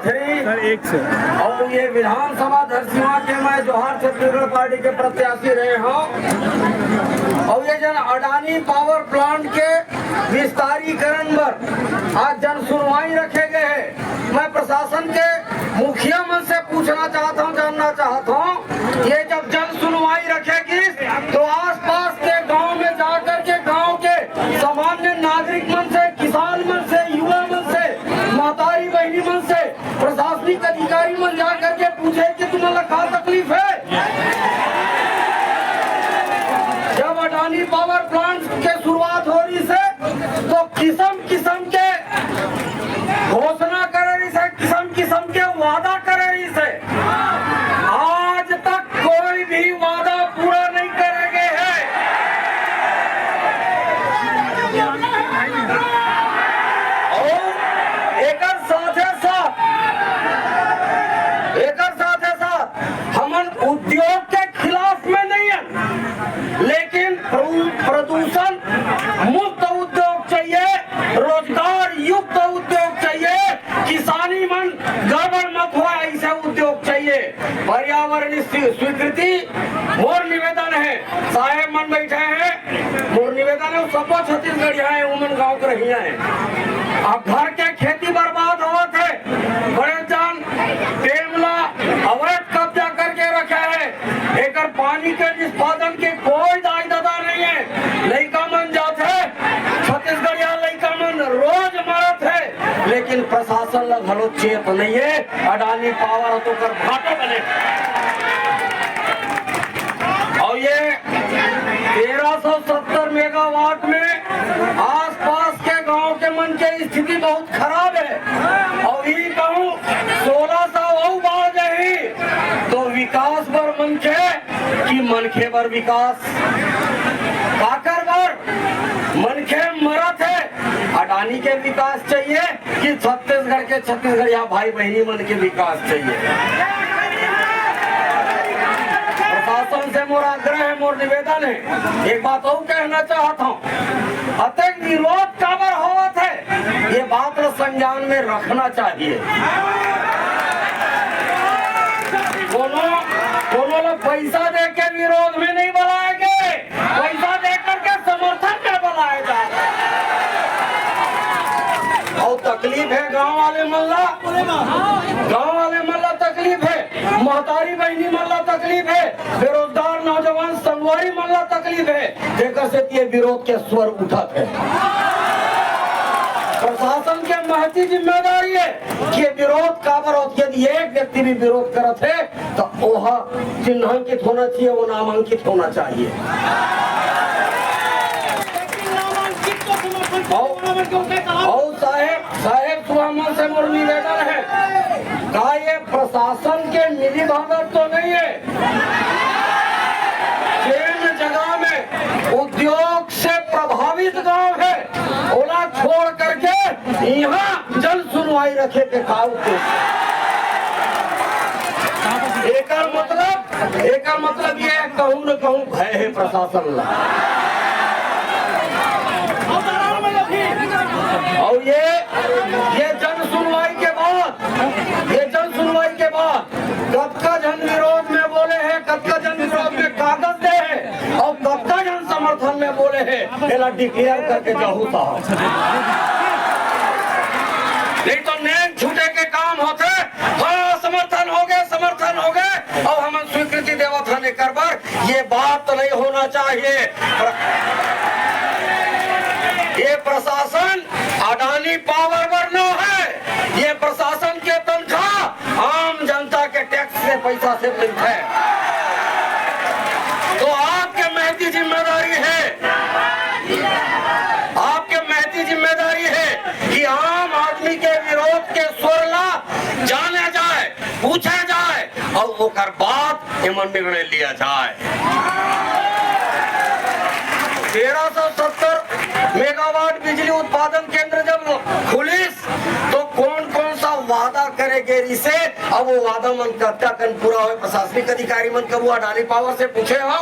Three sir 1 से। और ये विधानसभा धरसीवा के मैं जोहार छत्तीसगढ़ पार्टी के प्रत्याशी रहे हूँ। और ये जन अडानी पावर प्लांट के विस्तारीकरण पर आज जन सुनवाई रखे गए हैं। मैं प्रशासन के मुखिया मन से पूछना चाहता हूँ, जानना चाहता हूँ, ये जब जन सुनवाई रखेगी तो आसपास के गांव में जाकर के गांव के सामान्य नागरिक मन से, किसान मन से, युवा मन से, महतारी बहनी मन से, प्रशासनिक अधिकारी मन जा करके पूछे कि तुम्हें क्या तकलीफ है। जब अडानी पावर प्लांट के शुरुआत हो रही से तो किस्म किस्म के घोषणा कर रही से, किस्म किस्म के वादा कर रही से, आज तक कोई भी वादा पूरा नहीं करेंगे है। और एक साथ हमन उद्योग के खिलाफ में नहीं है, लेकिन प्रदूषण मुक्त उद्योग चाहिए, रोजगार युक्त उद्योग चाहिए, किसानी मन गड़बड़ मत हुआ ऐसा उद्योग चाहिए। पर्यावरण स्वीकृति मोर निवेदन है, साहेब मन बैठे हैं, मोर निवेदन है सब छत्तीसगढ़िया है, उमन गाँव के रही है। अब घर के खेती बर्बाद होत है, बड़े जान टेमला अवैध कब्जा करके रखा है, एक पानी के निष्पादन के कोई दाई दादा नहीं है। लड़का मन जाते छत्तीसगढ़िया लड़का मन रोज मरत है, लेकिन प्रशासन लग हलो चेत नहीं है। अडानी पावर तो कर घाटे बने। और ये 1370 मेगावाट में आसपास के गांव के मन की स्थिति बहुत खराब है। और ये कहूँ 1600 बाढ़ गई तो विकास बर मनखे कि मनखे बर विकास काकर बर मनखे मरत है। अडानी के विकास चाहिए कि छत्तीसगढ़ के छत्तीसगढ़िया भाई बहनी मन के विकास चाहिए। प्रशासन से मोर आग्रह है, मोर निवेदन है, एक बात और कहना चाहता हूँ, अतः विरोध काबर होवत है ये बात संज्ञान में रखना चाहिए। कोनो लोग पैसा दे के विरोध में नहीं बुलाएंगे, पैसा दे करके समर्थन में बुलाए जाए। और तकलीफ है गांव वाले मल्ला, गांव वाले मल्ला तकलीफ है, महतारी बहनी मल्ला तकलीफ है, बेरोजगार नौजवान संगवारी मल्ला तकलीफ है, जेकर से ये विरोध के स्वर उठत है। प्रशासन के महती जिम्मेदारी है कि ये विरोध काबर होती है। यदि एक व्यक्ति भी विरोध करत है तो वह चिन्हांकित होना चाहिए, वो नामांकित होना चाहिए। और साहेब सुहामन से मोर निवेदन है, का ये प्रशासन के मिली भगत तो नहीं है। जिन जगह में उद्योग से प्रभावित गांव है ओला छोड़ करके यहाँ जन सुनवाई रखे के खाऊ एक मतलब ये कहूँ न कहूँ भय है प्रशासन ला। और ये जन सुनवाई के बाद कतका जन विरोध में बोले हैं, कतका जन विरोध में कागज दे है, और कतका जन समर्थन में बोले हैं, एला डिक्लेयर करके जाहू साहब। नहीं तो नेम छूटे के काम होते, हाँ समर्थन हो गए और हम स्वीकृति देवत होने कर बर, ये बात नहीं होना चाहिए। ये प्रशासन अडानी पावर पर न है, ये प्रशासन के तनख्वाह आम जनता के टैक्स से पैसा से मिलता है। तो आपके महती जिम्मेदारी है कि आम आदमी के विरोध के स्वर ला जाने जाए, पूछा जाए और वो कर बाद एमन निर्णय लिया जाए। 1370 मेगावाट बिजली उत्पादन केंद्र जब खुलिस तो कौन कौन सा वादा करेगे इसे, अब वो वादा मन कब तक पूरा हो। प्रशासनिक अधिकारी मन कब अडानी पावर से पूछे हो।